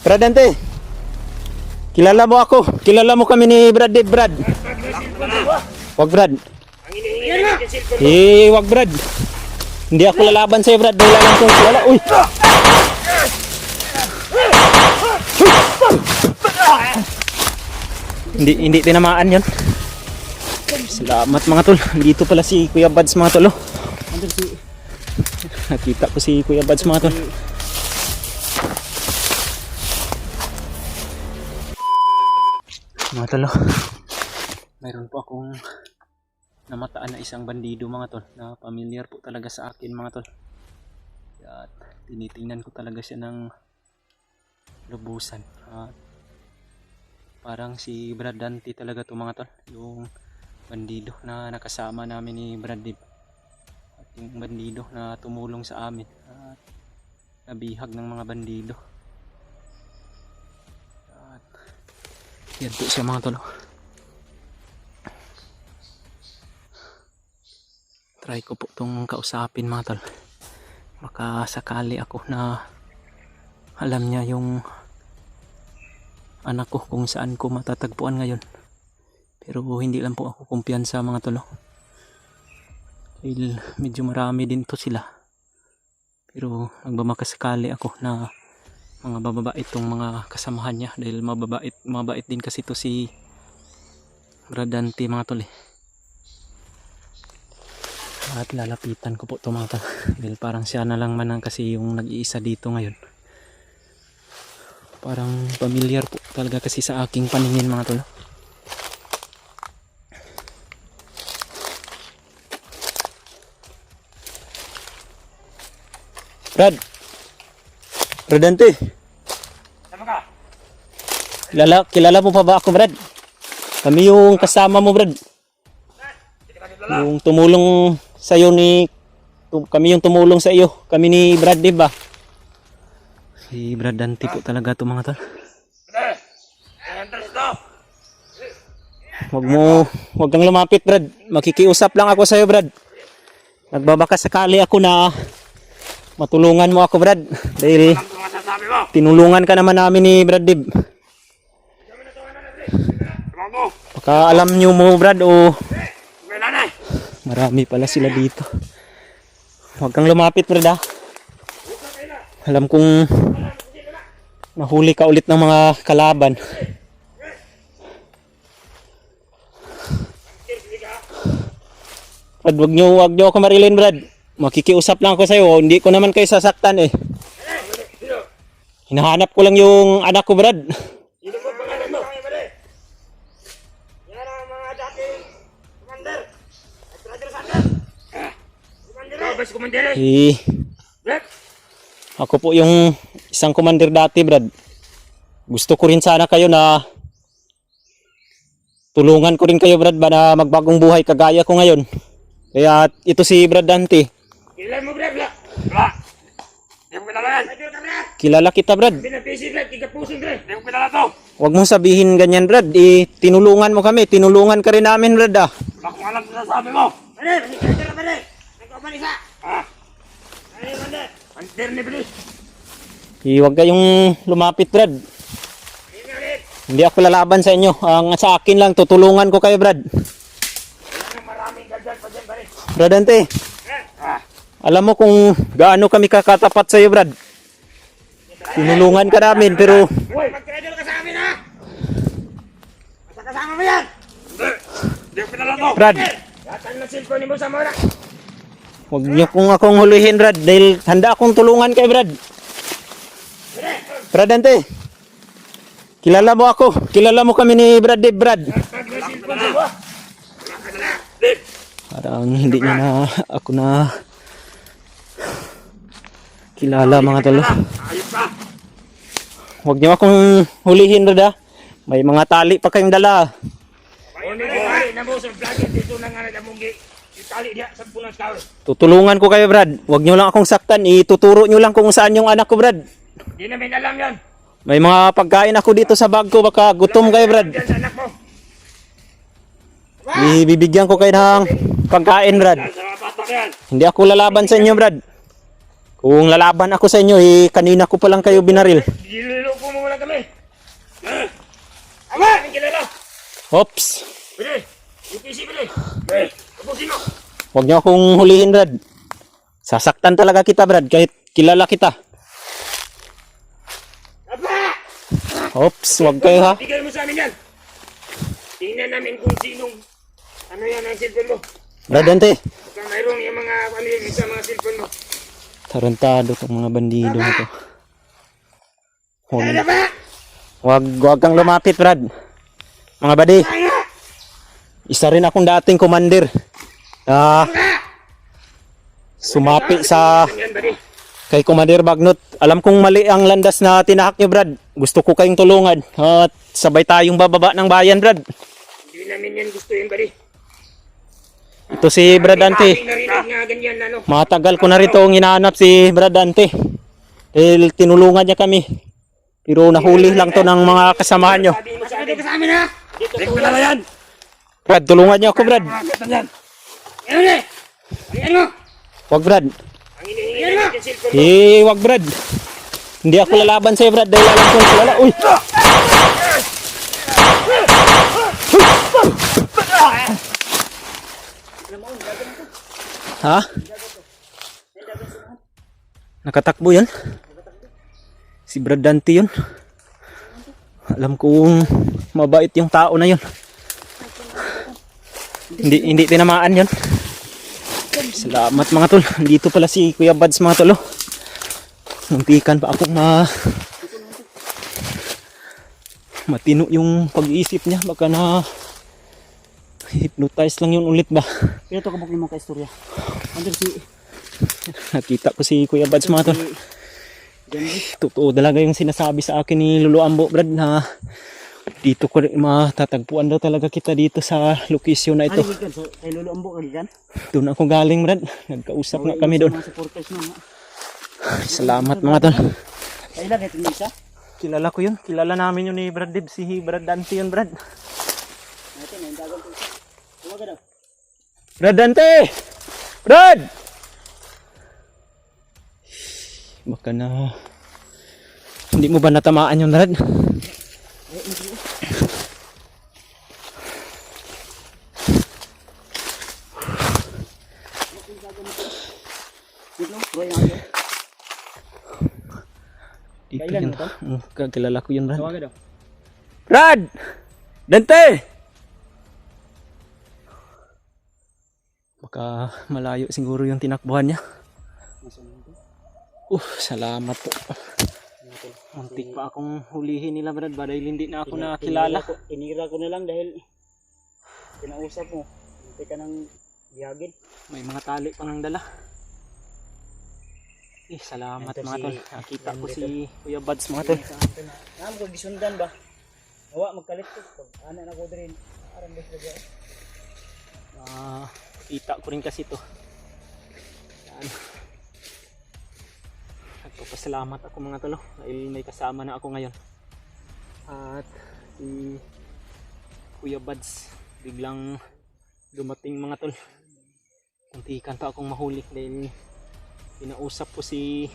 Brad Dante. Kilala mo ako. Kilala mo kami ni Brad Dave, Brad. Wag, Brad. Wag, Brad. Hindi ako lalaban sa'yo, Brad. Dahil alam kong kilala. Uy! Hindi tinamaan yun. Salamat mga tol. Dito pala si Kuya Buds mga tol. Nakita ko si Kuya Buds mga tol. Mga tol, mayroon po akong namataan na isang bandido mga tol, na familiar po talaga sa akin mga tol. At tinitingnan ko talaga siya ng lubusan. At parang si Brad Dante talaga to mga tol, yung bandido na nakasama namin ni Brad Dave. At yung bandido na tumulong sa amin at nabihag ng mga bandido. At yan po siya mga tol. Try ko po itong kausapin mga tol. Baka sakali ako na alam niya yung anak ko kung saan ko matatagpuan ngayon. Pero hindi lang po ako kumpiyansa mga tol. Dahil medyo marami din to sila. Pero nagmamakasakali ako na mga bababait itong mga kasamahan niya. Dahil mababait din kasi to si Brad Dante mga tol eh. At lalapitan ko po ito mga tol. Dahil parang siya na lang man kasi yung nag-iisa dito ngayon. Parang familiar po talaga kasi sa aking paningin mga tol. Brad Dante. Sama ka? Kilala mo pa ba ako, Brad? Kami yung kasama mo, Brad. Yung tumulong sa iyo kami yung tumulong sa iyo. Kami ni Brad, di ba? Si Brad Dante po talaga to mga tol. Wag kang lumapit, Brad. Makikiusap lang ako sa iyo, Brad. Nagbabaka sakali ako na matulungan mo ako, Brad. Dahil tinulungan ka naman namin ni Brad Dave. Baka alam nyo mo, Brad, o marami pala sila dito. Huwag kang lumapit, Brad, ha. Alam kong mahuli ka ulit ng mga kalaban. Brad, wag nyo ako marilin, Brad. Makikiusap lang ako sa'yo. Hindi ko naman kayo sasaktan eh. Hinahanap ko lang yung anak ko, Brad. Sino po pangalan mo? Yan ang mga dating commander. At Sander. Commander. Ikaw ba si commander eh? Brad? Ako po yung isang commander dati, Brad. Gusto ko rin sana kayo na tulungan ko rin kayo, Brad, ba na magbagong buhay kagaya ko ngayon. Kaya ito si Brad Dante. Kilala mo, Brad? Wala. Hindi mo kilala yan. Kilala kita, Brad. Binapisi, Brad. Tiga-puso, Brad. Hindi mo kilala to. Huwag mong sabihin ganyan, Brad. Tinulungan mo kami. Tinulungan ka rin namin, Brad, ah. Wala kong alam sa sasabi mo. Pare, manikita na, pare. Nagkapan isa. Ano yung pande? Pandir ni Bilis. Huwag kayong lumapit, Brad. Hindi ako lalaban sa inyo. Ang sa akin lang, tutulungan ko kayo, Brad. Maraming galdal pa dyan, pare. Brad Dante, alam mo kung gaano kami kakatapat sa iyo, Brad. Tinulungan ka namin, pero Uy, mag-trader ka sa amin, ha? Basta kasama mo yan. Hindi ko kilala to. Brad, Yatan na cellphone mo sa mura. huwag niyo kung akong huluhin, Brad, dahil handa akong tulungan kay Brad. Brad Dante, kilala mo ako. Kilala mo kami ni Brad Dave, Brad. Parang hindi niya na ako na kilala mga talo. Ayos pa. Huwag niyo akong hulihin, Brad, ha? May mga tali pa kayong dala. Hindi ko tali na mo sa vlogger dito na nga na mong itali diya sa punang tao. Tutulungan ko kayo, Brad. Huwag niyo lang akong saktan. Ituturo niyo lang kung saan yung anak ko, Brad. Hindi namin alam yan. May mga pagkain ako dito sa bag ko. Baka gutom kayo, Brad. Yan sa anak mo. Ibibigyan ko kayo ng pagkain, Brad. Yan sa mga bata ko yan. Hindi ako lalaban sa inyo, Brad. Kung lalaban ako sa inyo, kanina ko pa lang kayo binaril. Niloloko mo muna kami. Ama! Aming kilala. Oops. Bili. UPC, bili. Tapusin mo. Huwag niyo akong hulihin, Brad. Sasaktan talaga kita, Brad, kahit kilala kita. Apa! Oops, huwag kayo ha. Bigay mo sa amin yan. Tingnan namin kung sinong ano yan ang cellphone mo. Brad Dante. Baka mayroong yung mga ano yung isa mga cellphone mo. Tarantado tong mga bandido na to. Ano ba? Huwag kang lumapit, Brad. Mga buddy, Ano? isa rin akong dating commander. Sumapi sa Yan, buddy. kay Commander Bagnot. Alam kong mali ang landas na tinahak niyo, Brad. Gusto ko kayong tulungan. At sabay tayong bababa ng bayan, Brad. Hindi namin yan gusto yun, buddy. Ito si Brad Dante. Aming narinig nga ganyan, ano. Matagal ko na rito ang hinahanap si Brad Dante. Dahil tinulungan niya kami. Pero nahuli lang to ng mga kasamahan nyo. Sabi mo sa amin. Sa amin, ha? Dito sa yan. Brad, tulungan niyo ako, Brad. Ano eh? Ano mo? Wag, Brad. Ang hinihingi namin yung cellphone mo. Wag, Brad. Hindi ako lalaban sa'yo, Brad. Dahil alam kong kilala. Uy! Ha? Nakatakbo yan? Si Brad Dante yun. Alam kong mabait yung tao na yun. Hindi tinamaan yun. Salamat mga tol. Dito pala si Kuya Bads mga tol. Muntikan pa akong matino yung pag-iisip niya. Baka na hypnotize lang yun ulit ba. Pero ito kabuk lima ka istorya. Andun si Nakita ko si Kuya Bads mga tol. Totoo talaga yung sinasabi sa akin ni Lolo Ambo, Brad, na dito ko rin matatagpuan daw talaga kita dito sa location na ito. Ano gikan so kay Lolo Ambo kagikan. Doon ako galing, Brad. Nagkausap nga kami doon. Mga supporters mo. Salamat mga tol. Ay lang ito isa. Kilala ko yun. Kilala namin yun ni Brad Dib. Si Brad Dante yun, Brad. Ito na dagan to isa. Tumaga daw. Brad Dante! Brad! Baka na... Hindi mo ba natamaan yun, Brad? Dito, Roy na ako. Dito Kailan yun. mo to? Kilala ko yun, Brad. Tumaga daw. Brad! Dante! Baka malayo siguro yung tinakbuhan niya. Salamat po. Muntik pa akong hulihin nila, Brad, ba dahil hindi na ako nakilala. Tinira ko na lang dahil kinausap mo. Hindi ka nang biyagin. May mga tali pang ang dala. Salamat Ito mga si tol. Nakita ko Brad si Kuya Bads mga tol. Namo ko gisundan ba? Nawa magkalit ko. Ana na ko din. Aram bes lagi. Kita ko rin kasi to. Yan. Nagpapasalamat ako mga tol dahil may kasama na ako ngayon. At si Kuya Bads biglang dumating mga tol. Kuntikan pa akong mahuli dahil pinausap ko si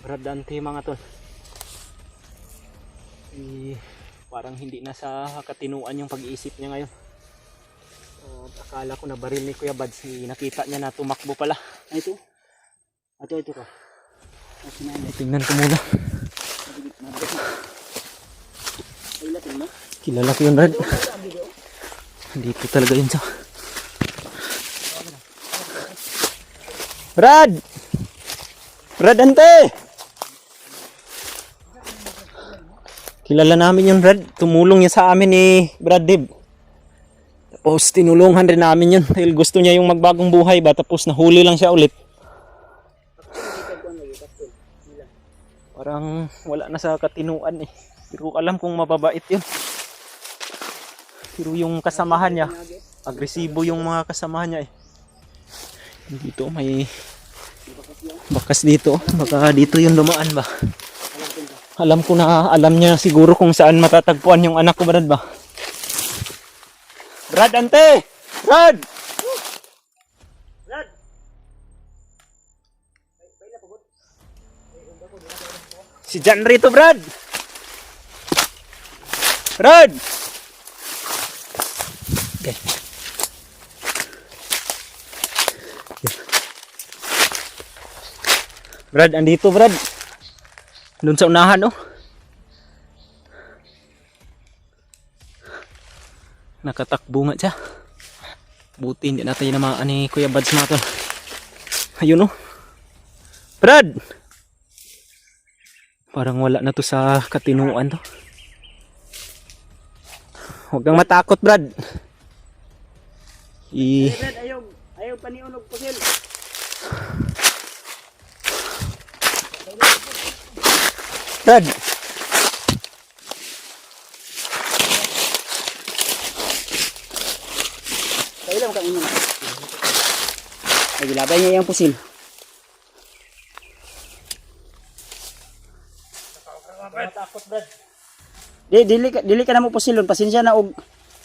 Brad Dante mga tol. Parang hindi na sa katinuan yung pag-iisip niya ngayon. Akala ko na baril ni Kuya Bads. Nakita niya na tumakbo pala. Ay ito. Ito ka. Tingnan ko muna. Kilala ko yun, Brad. Dito talaga yun sa... Brad! Brad Dante! Kilala namin yun, Brad. Tumulong niya sa amin ni Brad Dib. Tapos tinulungan rin namin yun. Dahil gusto niya yung magbagong buhay ba. Tapos nahuli lang siya ulit. Parang wala na sa katinuan eh. Pero alam kong mababait yun. Pero yung kasamahan niya, agresibo yung mga kasamahan niya eh. Dito may bakas dito. Baka dito yung dumaan ba. Alam ko na, alam niya siguro kung saan matatagpuan yung anak ko, Brad ba. Brad Ante! Brad! Brad. Si Jan rito, Brad! Brad! Okay. Brad, andito Brad. Doon sa unahan oh. Nakatakbo nga siya. Buti hindi natin namaan ni Kuya Bads mga tol. Ayun oh. Brad! Parang wala na to sa katinuan to. Huwag kang matakot Brad. Brad, ayaw paniunog pusil. Brad! Kaya lang kang ino. Ay, gilabay niya yung pusil. Takot Brad. Dili ka na mo pusilon. Pasensya na og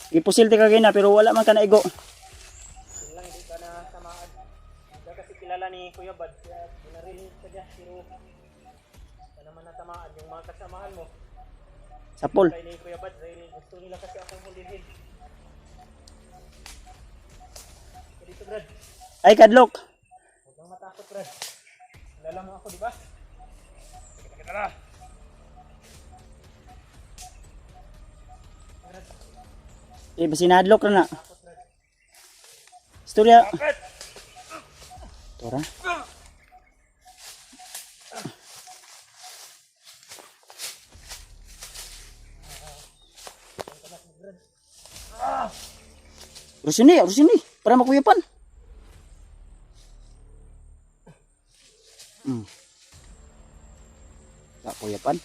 ipusil ti kagay na pero wala man ka na igo. Lang hindi ka na samaan. Hindi kasi kilala ni Kuya Bad. Kaya pinarinig ka dyan. Pero ka naman natamaan yung mga kasamahan mo. Sapol. Kaya ni Kuya Bad. Gusto nila kasi akong hulihin. Dito Brad. Ay kadlok. Huwag kang matakot Brad. Kilala mo ako di ba? Kita na. Sinadlock na na. Istorya. Tora. Rusini. Para makuyapan. Tak kuyapan.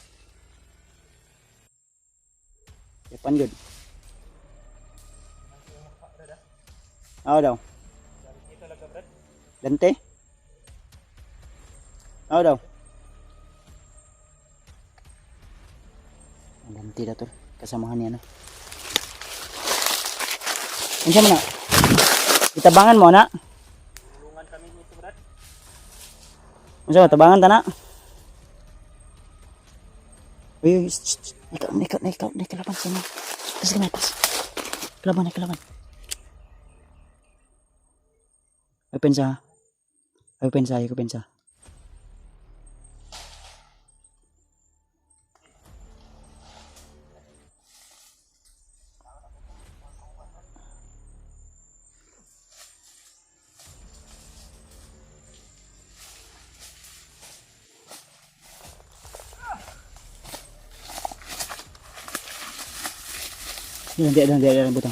Kuyapan good. Ako daw. Dante? Ako daw. Dante na to. Kasamahan niya na. Ano siya mo na? Itabangan mo na? Tulungan kami dito Brad. Ano siya mo? Tabangan ta na? Uy, ikaw, kalaban sa mo. Tas ka na, tas. Kalaban. Ay pensa.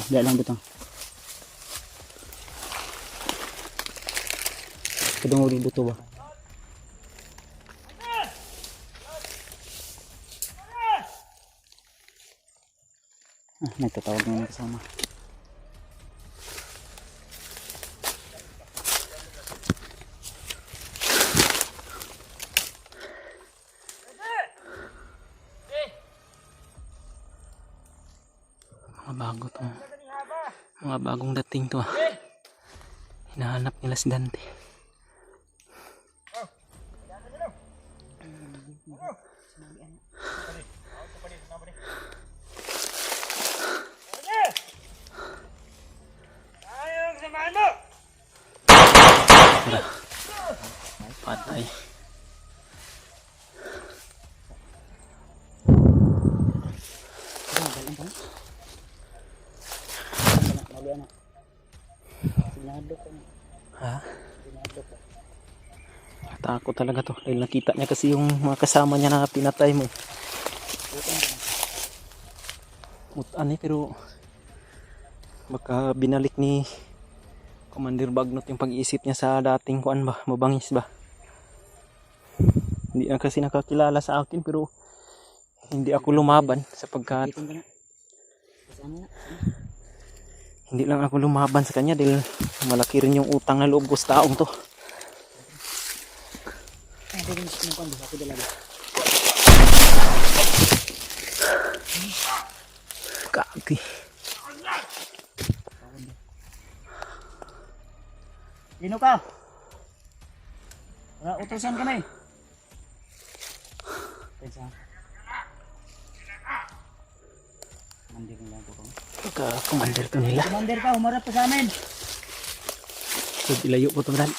Dia lang butang. Kedung ulit buto ba? Nagtatawag na kasama. Mga bagong dating to ah. Hinahanap nila si Dante. Patay. Ha? Takot talaga to dahil nakita niya kasi yung mga kasama niya na pinatay mo. Mutan eh, pero baka binalik ni Commander Bagnot yung pag-iisip niya sa dating kuan ba, mabangis ba. Hindi na kasi nakakilala sa akin pero hindi ako lumaban sapagkat hindi lang ako lumaban sa kanya dahil malaki rin yung utang na loob ko sa taong to. Kaki. Lino ka? Wala utusan ka na eh. Pagka-commander to nila. Commander ka, humarap ka sa amin. So, ilayo po ito, Brad.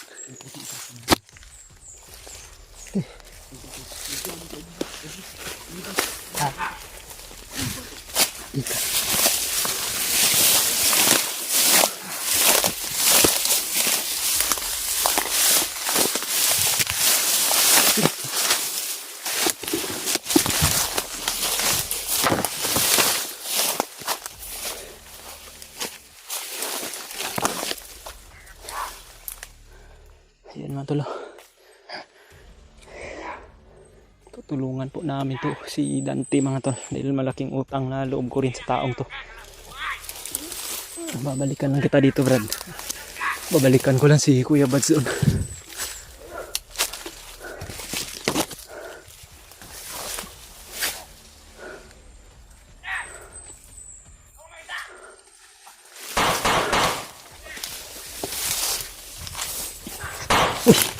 Ayan mga tol. Tutulungan po namin to si Dante mga tol. Dahil malaking utang na loob ko rin sa taong to. Babalikan lang kita dito, Brad. Babalikan ko lang si Kuya Bads doon. Uy!